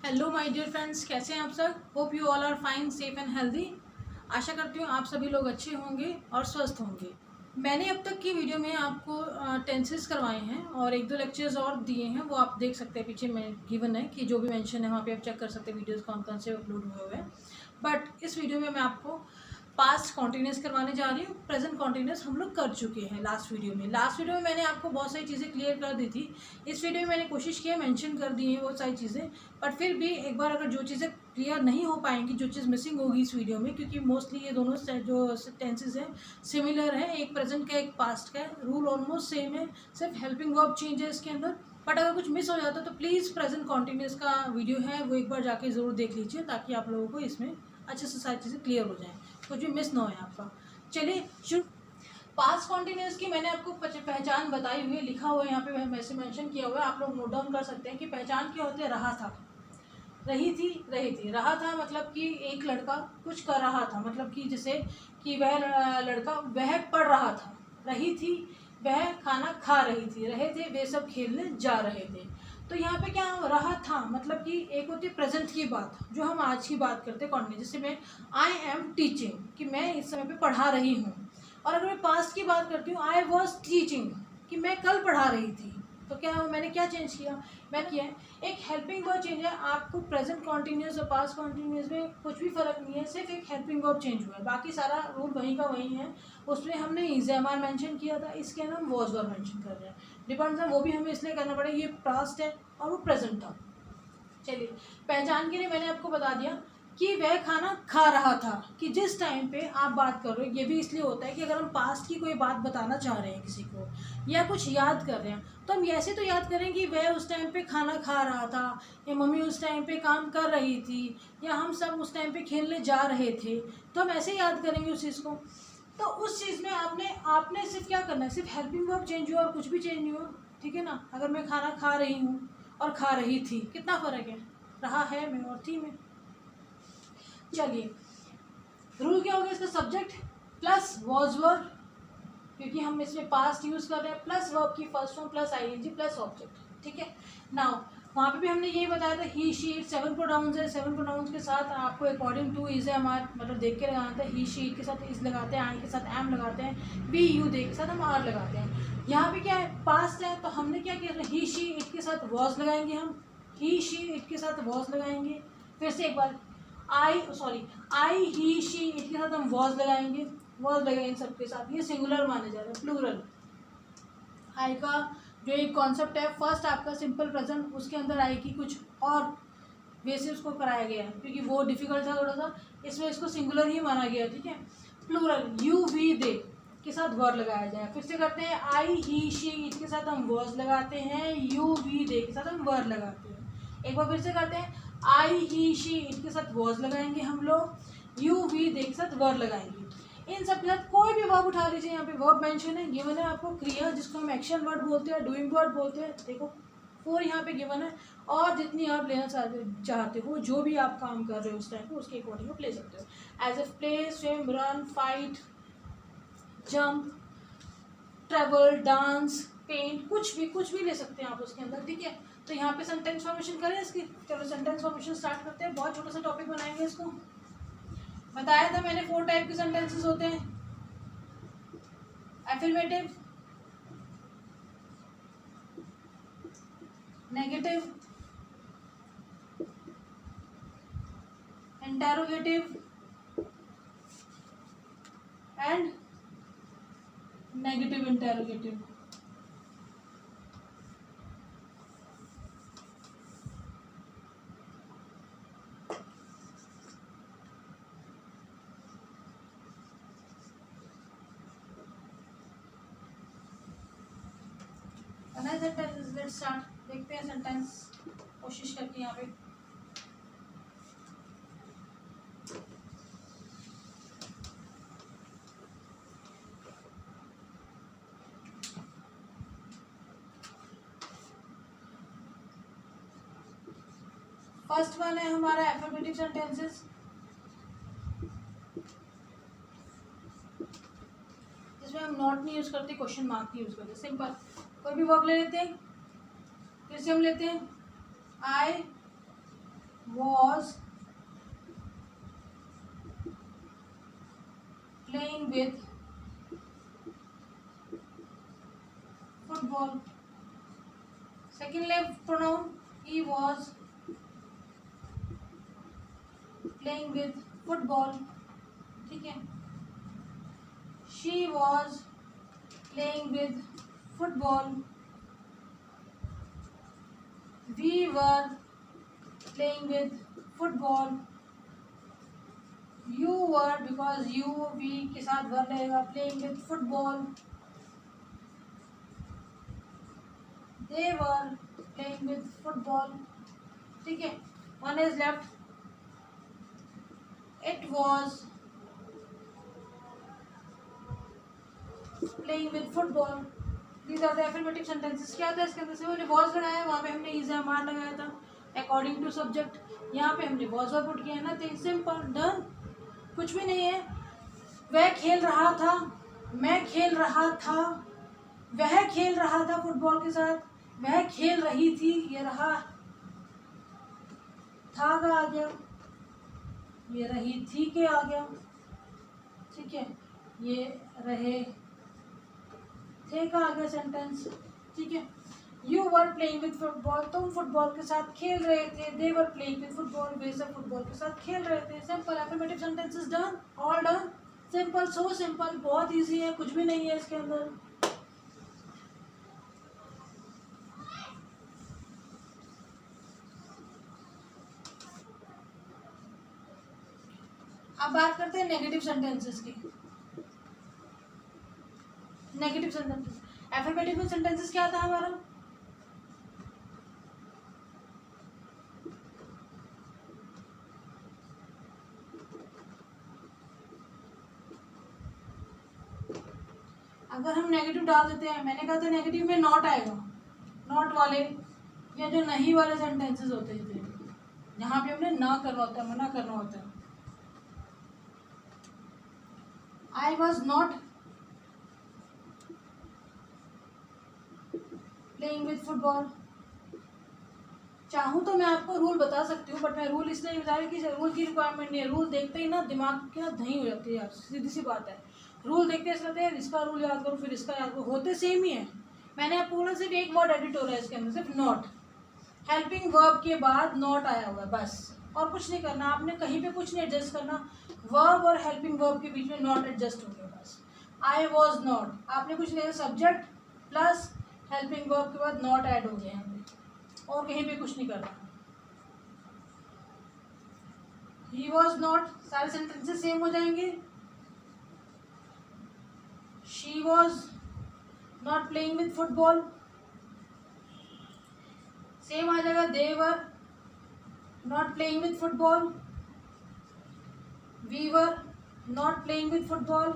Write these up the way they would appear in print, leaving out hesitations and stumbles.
Hello my dear friends, कैसे हैं आप सब। Hope you all are fine, safe and healthy. आशा करती हूँ आप सभी लोग अच्छे होंगे और स्वस्थ होंगे। मैंने अब तक की वीडियो में आपको टेंसेस करवाए हैं और एक दो लेक्चर्स और दिए हैं, वो आप देख सकते हैं। पीछे में गिवन है कि जो भी मेंशन है वहाँ पे आप चेक कर सकते हैं वीडियोस कौन कौन से अपलोड हुए हैं। बट इस वीडियो में मैं आपको पास्ट कॉन्टिन्यूस करवाने जा रही हूँ। प्रेजेंट कॉन्टिन्यूस हम लोग कर चुके हैं लास्ट वीडियो में मैंने आपको बहुत सारी चीज़ें क्लियर कर दी थी। इस वीडियो में मैंने कोशिश की है मेंशन कर दी है वो सारी चीज़ें, बट फिर भी एक बार अगर जो चीज़ें क्लियर नहीं हो पाएंगी, जो चीज़ मिसिंग होगी इस वीडियो में, क्योंकि मोस्टली ये दोनों जो टेंसेज हैं सिमिलर है, एक प्रेजेंट का एक पास्ट का, रूल ऑलमोस्ट सेम है, सिर्फ हेल्पिंग वर्ब चेंज है इसके अंदर। बट अगर कुछ मिस हो जाता है तो प्लीज़ प्रेजेंट कॉन्टिन्यूस का वीडियो है वो एक बार जाके ज़रूर देख लीजिए, ताकि आप लोगों को इसमें अच्छे से सारी चीज़ें क्लियर हो जाएँ, कुछ भी मिस ना हो आपका। चलिए शुरू। पास्ट कॉन्टिन्यूस की मैंने आपको पहचान बताई हुई है, लिखा हुआ है यहाँ पे, वैसे मेंशन किया हुआ है, आप लोग नोट डाउन कर सकते हैं कि पहचान क्या होती है। रहा था, रही थी, रही थी। रहा था मतलब कि एक लड़का कुछ कर रहा था, मतलब कि जैसे कि वह लड़का वह पढ़ रहा था। रही थी, वह खाना खा रही थी। रहे थे, वे सब खेलने जा रहे थे। तो यहाँ पे क्या रहा था, मतलब कि एक होती है प्रेजेंट की बात, जो हम आज की बात करते हैं कॉन्टिन्यूस, जैसे मैं आई एम टीचिंग, कि मैं इस समय पे पढ़ा रही हूँ। और अगर मैं पास्ट की बात करती हूँ, आई वॉज टीचिंग, कि मैं कल पढ़ा रही थी। तो क्या मैंने क्या चेंज किया, मैं किया है एक हेल्पिंग वर्ब चेंज है। आपको प्रेजेंट कॉन्टिन्यूस और पास्ट कॉन्टिन्यूस में कुछ भी फर्क नहीं है, सिर्फ एक हेल्पिंग वर्ब चेंज हुआ है, बाकी सारा रूल वहीं का वहीं है। उसमें हमने इज एम आर मैंशन किया था, इसके अंदर हम वॉज वर्ब मैंशन कर रहे हैं। डिपेंड्स है, वो भी हमें इसलिए करना पड़ेगा, ये पास्ट है और वो प्रेजेंट था। चलिए, पहचान के लिए मैंने आपको बता दिया कि वह खाना खा रहा था, कि जिस टाइम पे आप बात कर रहे हो, ये भी इसलिए होता है कि अगर हम पास्ट की कोई बात बताना चाह रहे हैं किसी को, या कुछ याद कर रहे हैं, तो हम ऐसे तो याद करें कि वह उस टाइम पे खाना खा रहा था, या मम्मी उस टाइम पे काम कर रही थी, या हम सब उस टाइम पे खेलने जा रहे थे, तो हम ऐसे याद करेंगे उस चीज़ को। तो उस चीज़ में आपने आपने सिर्फ क्या करना है, सिर्फ हेल्पिंग वर्ब चेंज हुआ और कुछ भी चेंज नहीं हुआ, ठीक है ना। अगर मैं खाना खा रही हूँ और खा रही थी, कितना फ़र्क है, रहा है में और थी में। चलिए, रूल क्या होगा इसका, सब्जेक्ट प्लस वॉज वर्ब, क्योंकि हम इसमें पास्ट यूज कर रहे हैं, प्लस वर्ब की first form plus ING plus object, ठीक है। नाउ वहाँ पे भी हमने यही बताया था, ही शी इट 7 प्रोनाउंस है। 7 प्रोनाउंस के साथ आपको according to is am are मतलब देख के लगाना था। ही शी के साथ इज लगाते हैं, आई के साथ एम लगाते हैं, वी यू दे के साथ हम आर लगाते हैं। यहाँ पे क्या है, पास्ट है, तो हमने क्या किया, ही शी इट के साथ वॉज लगाएंगे हम, ही शी इट के साथ वॉज लगाएंगे। फिर से एक बार, आई ही शी इट के साथ हम वॉज लगाएंगे, वॉज लगाएंगे सबके साथ। ये सिंगुलर माने जा रहे हैं, प्लूरल। आई का जो एक कॉन्सेप्ट है, फर्स्ट आपका सिंपल प्रेजेंट, उसके अंदर आई की कुछ और वे से उसको कराया गया है, क्योंकि वो डिफिकल्ट था थोड़ा सा, इसमें इसको सिंगुलर ही माना गया है, ठीक है। प्लूरल, यू वी दे के साथ वर्ड लगाया जाए। फिर से करते हैं, आई ही शी इट के साथ हम वर्ड लगाते हैं, यू वी दे के साथ हम वर्ड लगाते हैं। एक बार फिर से करते हैं, आई ही शी इट के साथ वर्ड लगाएंगे हम लोग, यू वी दे के साथ वर्ड लगाएंगे। इन सब के साथ कोई भी वर्ब उठा लीजिए, यहाँ पे वर्ब मेंशन है, गिवन है आपको क्रिया, जिसको हम एक्शन वर्ड बोलते हैं, डूइंग वर्ड बोलते हैं। देखो 4 यहाँ पे गिवन है, और जितनी आप लेना चाहते हो, जो भी आप काम कर रहे हो उस टाइम पे, उसके अकॉर्डिंग आप ले सकते हो। As a play, swim, run, fight, jump, travel, dance, paint, कुछ भी ले सकते हैं आप उसके अंदर, ठीक है। तो यहाँ पे सेंटेंस फॉर्मेशन करें इसकी। चलो सेंटेंस फॉर्मेशन स्टार्ट करते हैं, बहुत छोटा सा टॉपिक बनाएंगे इसको। बताया था मैंने 4 टाइप के सेंटेंसेस होते हैं, affirmative, negative, interrogative and negative interrogative. Sentences, let's start. देखते हैं सेंटेंस, कोशिश करके यहाँ पे। फर्स्ट वन है हमारा एफर्मेटिव सेंटेंसेस, जिसमें हम नॉट नहीं यूज करते, क्वेश्चन मार्क नहीं यूज करते, सिंपल कोई भी वर्ब ले लेते हैं। फिर से हम लेते हैं, आई was playing with football. Second left pronoun, he was playing with football. ठीक है. She was playing with football. We were playing with football. You were, because you we के साथ वर लगेगा, playing with football. They were playing with football. ठीक है. One is left. It was playing with football. These are the affirmative sentences. क्या था इसके अंदर से? वो was लगाया, वहाँ पे हमने is am are लगाया था according to subject. यहाँ पे हमने was verb पुट किया है ना. तो सिंपल, डन, कुछ भी नहीं है. वह खेल रहा था, मैं खेल रहा था, वह खेल रहा था फुटबॉल के साथ, वह खेल रही थी, ये रहा था का आ गया, ये रही थी के आ गया. ठीक है. ये रहे थे का आ गया सेंटेंस. ठीक है. You were playing with football, तुम फुटबॉल के साथ खेल रहे थे. दे वर प्लेइंग विद फुटबॉल, वे सब फुटबॉल के साथ खेल रहे थे. Simple affirmative sentences done, all done. Simple, so simple, बहुत इजी है, कुछ भी नहीं है इसके अंदर. अब बात करते हैं नेगेटिव सेंटेंसेस की. नेगेटिव सेंटेंसेस, एफर्मेटिव सेंटेंसेस क्या था हमारा? अगर हम नेगेटिव डाल देते हैं, मैंने कहा था नेगेटिव में नॉट आएगा, नॉट वाले या जो नहीं वाले सेंटेंसेस होते थे, जहाँ पे हमने ना करना होता है, मना करना होता है. I was not playing with football. चाहूँ तो मैं आपको रूल बता सकती हूँ, बट मैं रूल इसलिए नहीं बता रही कि रूल की रिक्वायरमेंट नहीं है. रूल देखते ही ना दिमाग की ना दही हो जाती है यार, सीधी सी बात है. रूल देखते ऐसा लगता है इसका रूल याद करो, फिर इसका याद करो, होते सेम ही है. मैंने आपको बोला सिर्फ एक वर्ड एडिट हो रहा है इसके अंदर, सिर्फ नॉट. हेल्पिंग वर्ब के बाद नॉट आया हुआ है बस, और कुछ नहीं करना आपने, कहीं पे कुछ नहीं एडजस्ट करना. वर्ब और हेल्पिंग वर्ब के बीच में नॉट एडजस्ट हो गया बस. आई वॉज नॉट, आपने कुछ नहीं, सब्जेक्ट प्लस हेल्पिंग वर्ब के बाद नॉट ऐड हो गया हमने, और कहीं पे कुछ नहीं करना. ही वॉज नॉट, सारे सेंटेंसेस सेम हो जाएंगे. She was not playing with football, same आ जाएगा. They were not playing with football, we were not playing with football,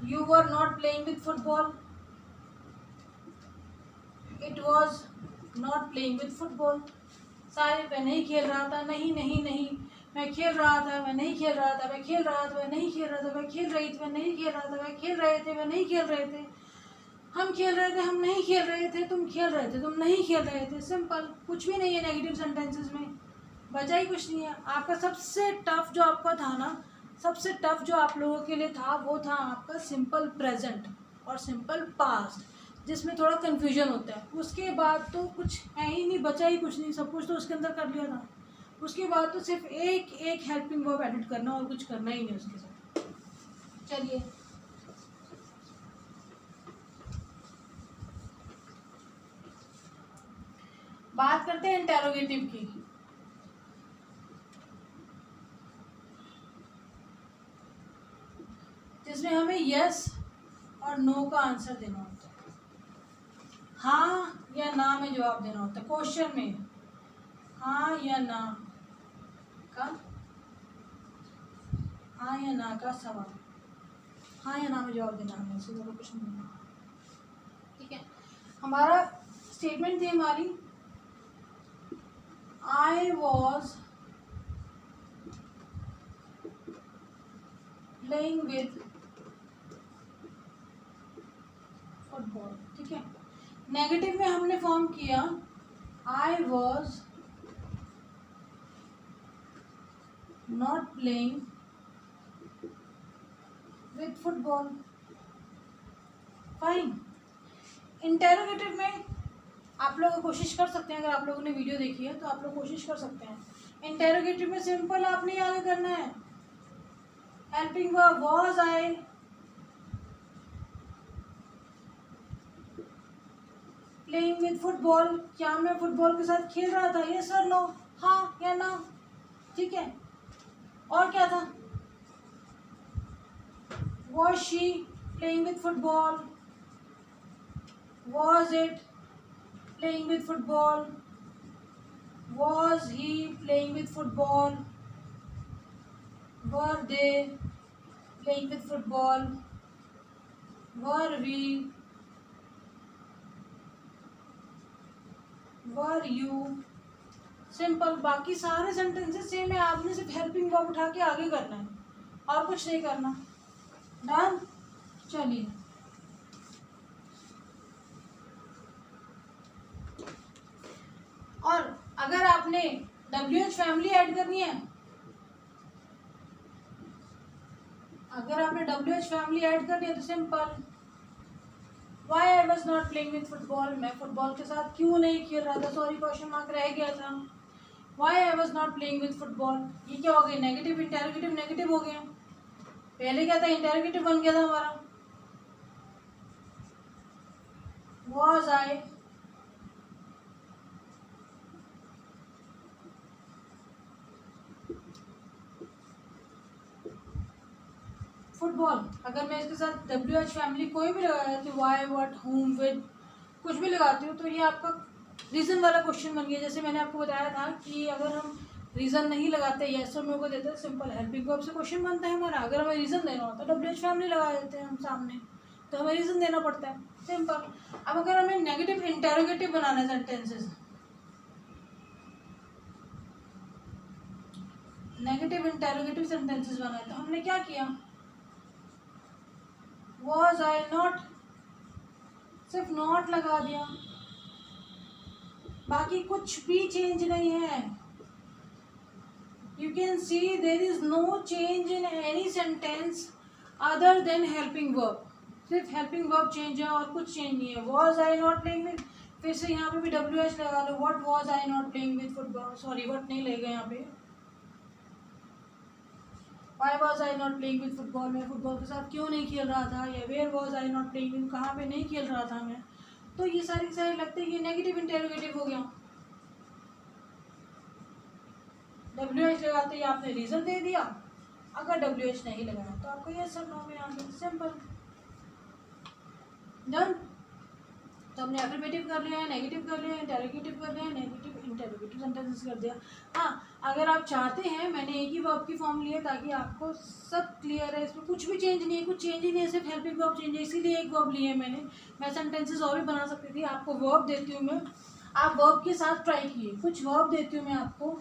you were not playing with football, it was not playing with football. सारे मैं नहीं खेल रहा था, नहीं नहीं नहीं, मैं खेल रहा था, मैं नहीं खेल रहा था, मैं खेल रहा था, मैं नहीं खेल रहा था, मैं खेल रही थी, मैं नहीं खेल रहा था, मैं खेल रहे थे, मैं नहीं खेल रहे थे, हम खेल रहे थे, हम नहीं खेल रहे थे, तुम खेल रहे थे, तुम नहीं खेल रहे थे. सिंपल, कुछ भी नहीं है नेगेटिव सेंटेंसेस में, बचा ही कुछ नहीं है. आपका सबसे टफ जो आपका था ना, सबसे टफ जो आप लोगों के लिए था, वो था आपका सिंपल प्रेजेंट और सिंपल पास्ट, जिसमें थोड़ा कन्फ्यूजन होता है. उसके बाद तो कुछ है ही नहीं, बचा ही कुछ नहीं, सब कुछ तो उसके अंदर कर लिया था. उसके बाद तो सिर्फ एक एक हेल्पिंग वर्ब एडिट करना और कुछ करना ही नहीं उसके साथ. चलिए बात करते हैं इंटेरोगेटिव की. जिसमें हमें यस और नो का आंसर देना होता है, हाँ या ना में जवाब देना होता है. क्वेश्चन में हाँ या ना का, हाँ या ना का सवाल, हाँ या ना में जवाब देना हमें, इससे ज़्यादा कुछ नहीं देना. ठीक है. हमारा स्टेटमेंट थी हमारी, I was playing with football. ठीक है. नेगेटिव में हमने फॉर्म किया I was not playing with football. Fine. Interrogative में आप लोग कोशिश कर सकते हैं, अगर आप लोगों ने वीडियो देखी है तो आप लोग कोशिश कर सकते हैं। इंटेरोगेटिव में सिंपल आपने आगे करना है, helping verb was I playing with football, क्या मैं फुटबॉल के साथ खेल रहा था, यस और नो, हाँ या ना, ठीक है। और क्या था, was she playing with football, was it playing with football, was he playing with football, were they playing with football, were we, were you, simple. बाकी सारे सेंटेंसेस सेम है, आपने सिर्फ हेल्पिंग वर्ब उठा के आगे करना है और कुछ नहीं करना। डन, चलिए और अगर आपने WH फैमिली ऐड करनी है, अगर आपने WH फैमिली ऐड करनी है तो simple, why I was not playing with football, मैं फुटबॉल के साथ क्यों नहीं खेल रहा था, सॉरी क्वेश्चन मार्क रह गया था। Why I was not playing with football, ये क्या हो गया, नेगेटिव इंटेरोगेटिव नेगेटिव हो गया। पहले क्या था, इंटेरोगेटिव बन गया था हमारा, was I फुटबॉल। अगर मैं इसके साथ WH फैमिली कोई भी लगा देती हूँ, वाई वट होम विद कुछ भी लगाती हूँ, तो ये आपका रीज़न वाला क्वेश्चन बन गया। जैसे मैंने आपको बताया था कि अगर हम रीज़न नहीं लगाते, यस और नो को देते, सिंपल हेल्पिंग वर्ब से क्वेश्चन बनता है हमारा। अगर हमें रीज़न देना होता है WH फैमिली लगा देते हैं हम सामने, तो हमें रीज़न देना पड़ता है, सिंपल। अब अगर हमें नेगेटिव इंटेरोगेटिव बनाना है सेंटेंसेस, नेगेटिव इंटेरोगेटिव सेंटेंसेस बनाए, तो हमने क्या किया, was I not, सिर्फ नॉट लगा दिया, बाकी कुछ भी चेंज नहीं है। You can see there is no change in any sentence other than helping verb, सिर्फ हेल्पिंग वर्ब चेंज है और कुछ चेंज नहीं है। was I not playing with, फिर से यहाँ पे भी WH लगा लो, what was I not playing with football, sorry what नहीं लगेगा यहाँ पे, Why was I not playing with football, मैं फुटबॉल के साथ क्यों नहीं खेल रहा था, या where was I not playing with, कहाँ पे नहीं खेल रहा था मैं। तो ये सारी सारी लगते हैं ये नेगेटिव इंटेरोगेटिव हो गया। WH लगाते ही आपने रीज़न दे दिया, अगर WH नहीं लगाया तो आपको यस और नो में आंसर, सिंपल, डन। तो हमने एफर्मेटिव कर लिया है, नेगेटिव कर लिया है, इंटेरोगेटिव कर लिया है, नेगेटिव इंटेरोगेटिव सेंटेंसेस कर दिया। हाँ, अगर आप चाहते हैं, मैंने एक ही वर्ब की फॉर्म ली है ताकि आपको सब क्लियर है, इसमें कुछ भी चेंज नहीं है, कुछ चेंज ही नहीं है, सिर्फ हेल्पिंग वर्ब चेंज है, इसीलिए एक वर्ब ली है मैंने। मैं सेंटेंसेस और भी बना सकती थी, आपको वर्ब देती हूँ मैं, आप वर्ब के साथ ट्राई कीजिए। कुछ वर्ब देती हूँ मैं आपको,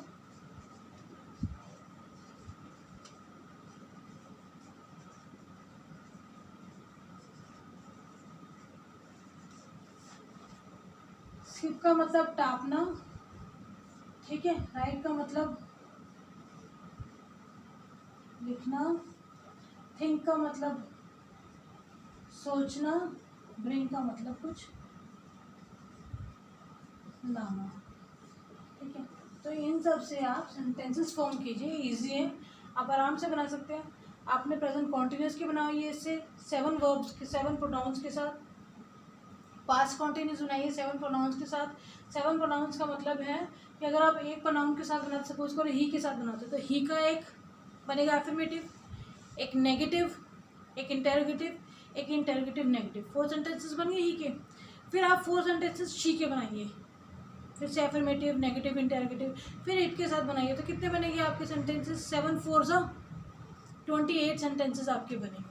स्किप का मतलब टापना, ठीक है, राइट का मतलब लिखना, थिंक का मतलब सोचना, ब्रिंग का मतलब कुछ लाना, ठीक है। तो इन सब से आप सेंटेंसेस फॉर्म कीजिए, इजी है, आप आराम से बना सकते हैं। आपने प्रेजेंट कॉन्टिन्यूस की बनाई है, इससे 7 वर्ब्स के 7 प्रोनाउंस के साथ, पास्ट कॉन्टिन्यूस बनाइए 7 प्रोनाउंस के साथ। 7 प्रोनाउंस का मतलब है कि अगर आप एक प्रोनाउन के साथ बनाते, सपोज करो ही के साथ बनाते, तो ही का एक बनेगा एफर्मेटिव, एक नेगेटिव, एक इंटेरोगेटिव, एक इंटेरोगेटिव नेगेटिव, 4 सेंटेंसेस बन गए ही के। फिर आप 4 सेंटेंसेस शी के बनाइए, फिर से एफर्मेटिव, नेगेटिव, इंटेरोगेटिव, फिर इट के साथ बनाइए, तो कितने बनेंगे आपके सेंटेंसेस, 7 4 28 सेंटेंसेस आपके बनेंगे,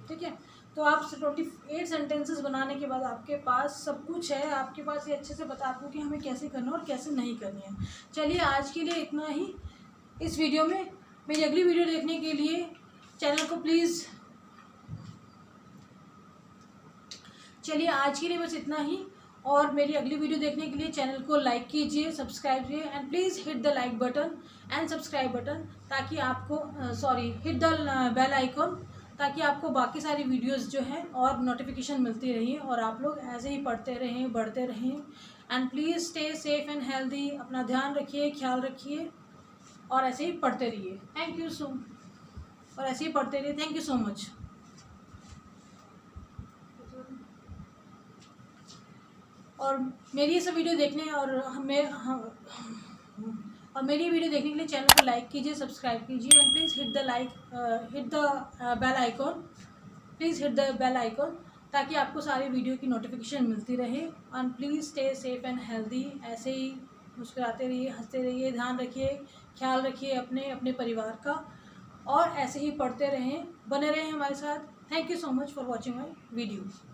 ठीक है। तो आप 28 सेंटेंसेस बनाने के बाद आपके पास सब कुछ है, आपके पास ये अच्छे से बता दूँ कि हमें कैसे करना और कैसे नहीं करनी है। चलिए आज के लिए इतना ही इस वीडियो में। मेरी अगली वीडियो देखने के लिए चैनल को प्लीज़, चलिए आज के लिए बस इतना ही, और मेरी अगली वीडियो देखने के लिए चैनल को लाइक कीजिए, सब्सक्राइब कीजिए and please hit the like button and subscribe button, ताकि आपको हिट द बेल आइकॉन, ताकि आपको बाकी सारी वीडियोस जो हैं और नोटिफिकेशन मिलती रही और आप लोग ऐसे ही पढ़ते रहें, बढ़ते रहें। And please stay safe and healthy. अपना ध्यान रखिए, ख्याल रखिए और ऐसे ही पढ़ते रहिए। थैंक यू सो और ऐसे ही पढ़ते रहिए। Thank you so much. और मेरी ये सब वीडियो देखने और मेरी वीडियो देखने के लिए चैनल को लाइक कीजिए, सब्सक्राइब कीजिए and please hit the bell icon, please hit the bell icon, ताकि आपको सारी वीडियो की नोटिफिकेशन मिलती रहे। And please stay safe and healthy. ऐसे ही मुस्कुराते रहिए, हंसते रहिए, ध्यान रखिए, ख्याल रखिए अपने परिवार का और ऐसे ही पढ़ते रहें, बने रहें हमारे साथ। Thank you so much for watching my video.